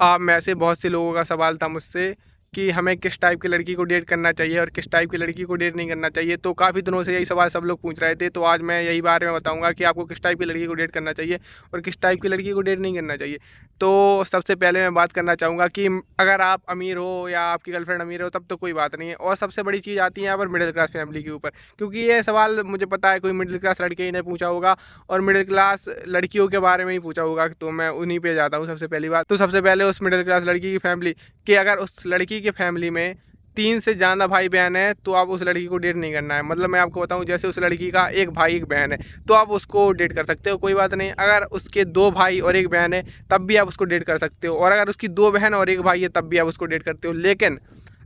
आप में से बहुत से लोगों का सवाल था मुझसे कि हमें किस टाइप की लड़की को डेट करना चाहिए और किस टाइप की लड़की को डेट नहीं करना चाहिए। तो काफ़ी दिनों से यही सवाल सब लोग पूछ रहे थे, तो आज मैं यही बारे में बताऊंगा कि आपको किस टाइप की लड़की को डेट करना चाहिए और किस टाइप की लड़की को डेट नहीं करना चाहिए। तो सबसे पहले मैं बात करना चाहूँगा कि अगर आप अमीर हो या आपकी गर्लफ्रेंड अमीर हो तब तो कोई बात नहीं है, और सबसे बड़ी चीज़ आती है यहाँ पर मिडिल क्लास फैमिली के ऊपर, क्योंकि ये सवाल मुझे पता है कोई मिडिल क्लास लड़के ही ने पूछा होगा और मिडिल क्लास लड़कियों के बारे में ही पूछा होगा, तो मैं उन्हीं पे जाता हूँ। सबसे पहली बात तो सबसे पहले उस मिडिल क्लास लड़की की फैमिली कि अगर उस लड़की की फैमिली में 3 से ज़्यादा भाई बहन है तो आप उस लड़की को डेट नहीं करना है। मतलब मैं आपको बताऊं, जैसे उस लड़की का एक भाई एक बहन है तो आप उसको डेट कर सकते हो, कोई बात नहीं। अगर उसके 2 भाई और एक बहन है तब भी आप उसको डेट कर सकते हो, और अगर उसकी 2 बहन और एक भाई है तब भी आप उसको डेट करते हो। लेकिन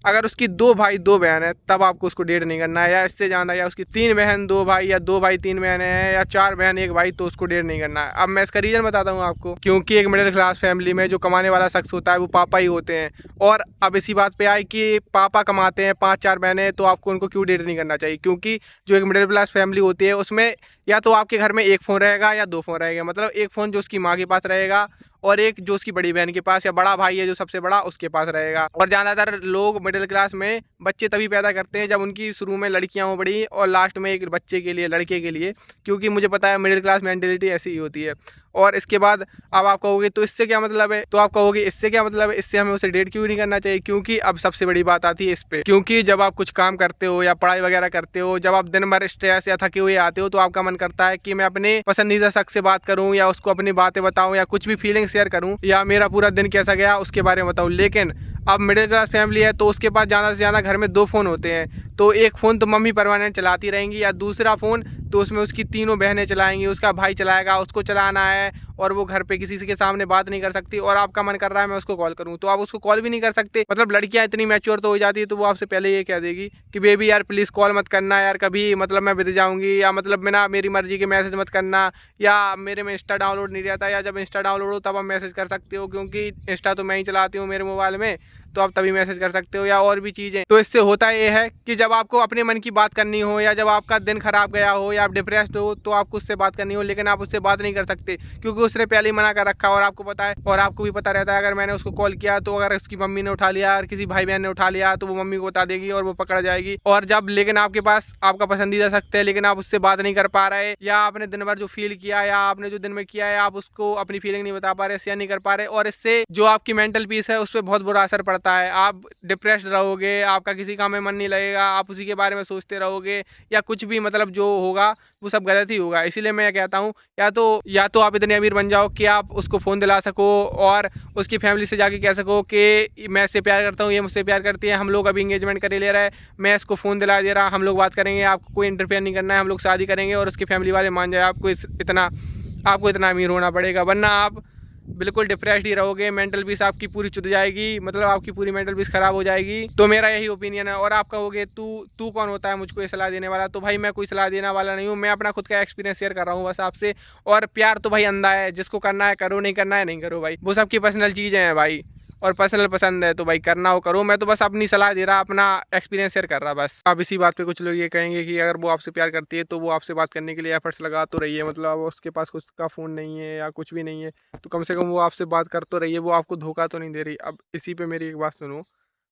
अगर उसकी 2 भाई 2 बहन है तब आपको उसको डेट नहीं करना है, या इससे ज़्यादा, या उसकी 3 बहन 2 भाई, या 2 भाई 3 बहन है, या 4 बहन 1 भाई, तो उसको डेट नहीं करना है। अब मैं इसका रीज़न बताता हूँ आपको, क्योंकि एक मिडिल क्लास फैमिली में जो कमाने वाला शख्स होता है वो पापा ही होते हैं। और अब इसी बात पे आए कि पापा कमाते हैं, 5-4 बहनें, तो आपको उनको क्यों डेट नहीं करना चाहिए। क्योंकि जो एक मिडिल क्लास फैमिली होती है उसमें या तो आपके घर में एक फ़ोन रहेगा या 2 फ़ोन रहेगा। मतलब एक फ़ोन जो उसकी माँ के पास रहेगा और एक जो उसकी बड़ी बहन के पास, या बड़ा भाई है जो सबसे बड़ा उसके पास रहेगा। और ज़्यादातर लोग मिडिल क्लास में बच्चे तभी पैदा करते हैं जब उनकी शुरू में लड़कियां हो बड़ी और लास्ट में एक बच्चे के लिए, लड़के के लिए, क्योंकि मुझे पता है मिडिल क्लास मेंटेलिटी ऐसी ही होती है। और इसके बाद अब आप कहोगे तो इससे क्या मतलब है, तो आप कहोगे इससे क्या मतलब है, इससे हमें उसे डेट क्यों नहीं करना चाहिए। क्योंकि अब सबसे बड़ी बात आती है इस पे, क्योंकि जब आप कुछ काम करते हो या पढ़ाई वगैरह करते हो, जब आप दिन भर स्ट्रेस या थके हुए आते हो तो आपका मन करता है कि मैं अपने पसंदीदा शख्स से बात करूं या उसको अपनी बातें बताऊं या कुछ भी फीलिंग शेयर करूं या मेरा पूरा दिन कैसा गया उसके बारे में बताऊं। लेकिन अब मिडिल क्लास फैमिली है तो उसके पास ज़्यादा से ज़्यादा घर में 2 फ़ोन होते हैं, तो एक फ़ोन तो मम्मी परमानेंट चलाती रहेंगी, या दूसरा फ़ोन तो उसमें उसकी तीनों बहनें चलाएंगी, उसका भाई चलाएगा, उसको चलाना है, और वो घर पे किसी के सामने बात नहीं कर सकती। और आपका मन कर रहा है मैं उसको कॉल करूं तो आप उसको कॉल भी नहीं कर सकते। मतलब लड़कियां इतनी मैच्योर तो हो जाती है तो वो आपसे पहले ये कह देगी कि बेबी यार प्लीज़ कॉल मत करना यार कभी, मतलब मैं बिद जाऊंगी, या मतलब बिना मेरी मर्जी के मैसेज मत करना, या मेरे में इंस्टा डाउनलोड नहीं रहता, या जब इंस्टा डाउनलोड हो तब आप मैसेज कर सकते हो, क्योंकि इंस्टा तो मैं ही चलाती हूँ मेरे मोबाइल में, तो आप तभी मैसेज कर सकते हो, या और भी चीज़ें। तो इससे होता ये है कि जब आपको अपने मन की बात करनी हो, या जब आपका दिन खराब गया हो, या आप डिप्रेस्ड हो, तो आपको उससे बात करनी हो, लेकिन आप उससे बात नहीं कर सकते क्योंकि उसने पहले ही मना कर रखा। और आपको पता है, और आपको भी पता रहता है, अगर मैंने उसको कॉल किया तो अगर उसकी मम्मी ने उठा लिया, अगर किसी भाई बहन ने उठा लिया तो वो मम्मी को बता देगी और वो पकड़ जाएगी। और जब लेकिन आपके पास आपका पसंदीदा शख्स है लेकिन आप उससे बात नहीं कर पा रहे, या आपने दिन भर जो फील किया या आपने जो दिन में किया है आप उसको अपनी फीलिंग नहीं बता पा रहे, शेयर नहीं कर पा रहे, और इससे जो आपकी मेंटल पीस है उस पर बहुत बुरा असर पड़ता है। आप डिप्रेस्ड रहोगे, आपका किसी काम में मन नहीं लगेगा, आप उसी के बारे में सोचते रहोगे, या कुछ भी मतलब जो होगा वो सब गलत ही होगा। इसीलिए मैं कहता हूँ या तो आप इतने अमीर बन जाओ कि आप उसको फ़ोन दिला सको और उसकी फैमिली से जाके कह सको कि मैं इससे प्यार करता हूँ, ये मुझसे प्यार करती है, हम लोग अभी इंगेजमेंट कर ले रहा है, मैं इसको फ़ोन दिला दे रहा, हम लोग बात करेंगे, आपको कोई इंटरफेयर नहीं करना है, हम लोग शादी करेंगे, और उसकी फैमिली वाले मान जाए। आपको इतना अमीर होना पड़ेगा, वरना आप बिल्कुल डिप्रेस्ड ही रहोगे, मेंटल पीस आपकी पूरी चुट जाएगी, मतलब आपकी पूरी मेंटल पीस खराब हो जाएगी। तो मेरा यही ओपिनियन है। और आप कहोगे तू तू कौन होता है मुझको ये सलाह देने वाला, तो भाई मैं कोई सलाह देने वाला नहीं हूँ, मैं अपना खुद का एक्सपीरियंस शेयर कर रहा हूँ बस आपसे। और प्यार तो भाई अंधा है, जिसको करना है करो, नहीं करना है नहीं करो भाई, वो सबकी पर्सनल चीज़ें हैं भाई, और पर्सनल पसंद है तो भाई करना हो करो। मैं तो बस अपनी सलाह दे रहा, अपना एक्सपीरियंस शेयर कर रहा बस। अब इसी बात पे कुछ लोग ये कहेंगे कि अगर वो आपसे प्यार करती है तो वो आपसे बात करने के लिए एफर्ट्स लगा तो रही है, मतलब अब उसके पास कुछ का फ़ोन नहीं है या कुछ भी नहीं है तो कम से कम वो आपसे बात कर तो रही है, वो आपको धोखा तो नहीं दे रही। अब इसी पे मेरी एक बात सुनो,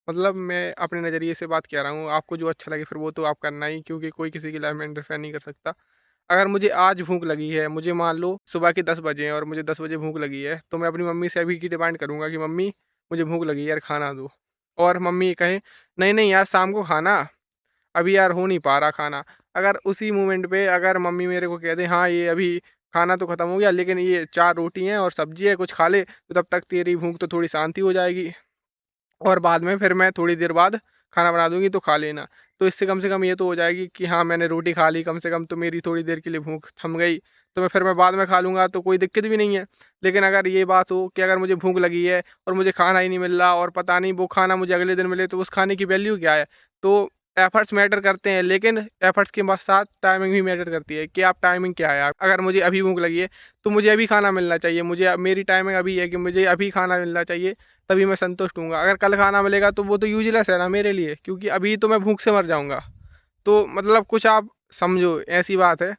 मतलब मैं अपने नज़रिए से बात कह रहा हूँ, आपको जो अच्छा लगे फिर वो तो आप करना ही, क्योंकि कोई किसी की लाइफ में इंटरफेयर नहीं कर सकता। अगर मुझे आज भूख लगी है, मुझे मान लो सुबह के 10 बजे हैं और मुझे 10 बजे भूख लगी है, तो मैं अपनी मम्मी से अभी की डिमांड करूँगा कि मम्मी मुझे भूख लगी है यार खाना दो। और मम्मी ये कहे नहीं नहीं यार शाम को खाना, अभी यार हो नहीं पा रहा खाना। अगर उसी मोमेंट पे अगर मम्मी मेरे को कह दे हाँ ये अभी खाना तो ख़त्म हो गया लेकिन ये 4 रोटी हैं और सब्जी है, कुछ खा ले, तो तब तक तेरी भूख तो थोड़ी शांति हो जाएगी, और बाद में फिर मैं थोड़ी देर बाद खाना बना दूँगी तो खा लेना। तो इससे कम से कम ये तो हो जाएगी कि हाँ मैंने रोटी खा ली कम से कम, तो मेरी थोड़ी देर के लिए भूख थम गई, तो मैं बाद में खा लूँगा तो कोई दिक्कत भी नहीं है। लेकिन अगर ये बात हो कि अगर मुझे भूख लगी है और मुझे खाना ही नहीं मिल रहा और पता नहीं वो खाना मुझे अगले दिन मिले तो उस खाने की वैल्यू क्या है। तो एफ़र्ट्स मैटर करते हैं, लेकिन एफ़र्ट्स के साथ टाइमिंग भी मैटर करती है कि आप टाइमिंग क्या है। आप अगर मुझे अभी भूख लगी है तो मुझे अभी खाना मिलना चाहिए, मुझे मेरी टाइमिंग अभी है कि मुझे अभी खाना मिलना चाहिए, तभी मैं संतुष्ट हूँगा। अगर कल खाना मिलेगा तो वो तो यूज़लेस है ना मेरे लिए, क्योंकि अभी तो मैं भूख से मर जाऊँगा। तो मतलब कुछ आप समझो, ऐसी बात है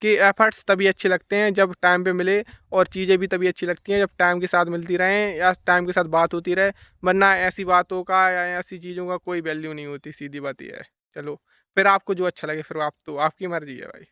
कि एफर्ट्स तभी अच्छे लगते हैं जब टाइम पे मिले, और चीज़ें भी तभी अच्छी लगती हैं जब टाइम के साथ मिलती रहें या टाइम के साथ बात होती रहे, वरना ऐसी बातों का या ऐसी चीज़ों का कोई वैल्यू नहीं होती, सीधी बात ये है। चलो, फिर आपको जो अच्छा लगे फिर आप तो आपकी मर्ज़ी है भाई।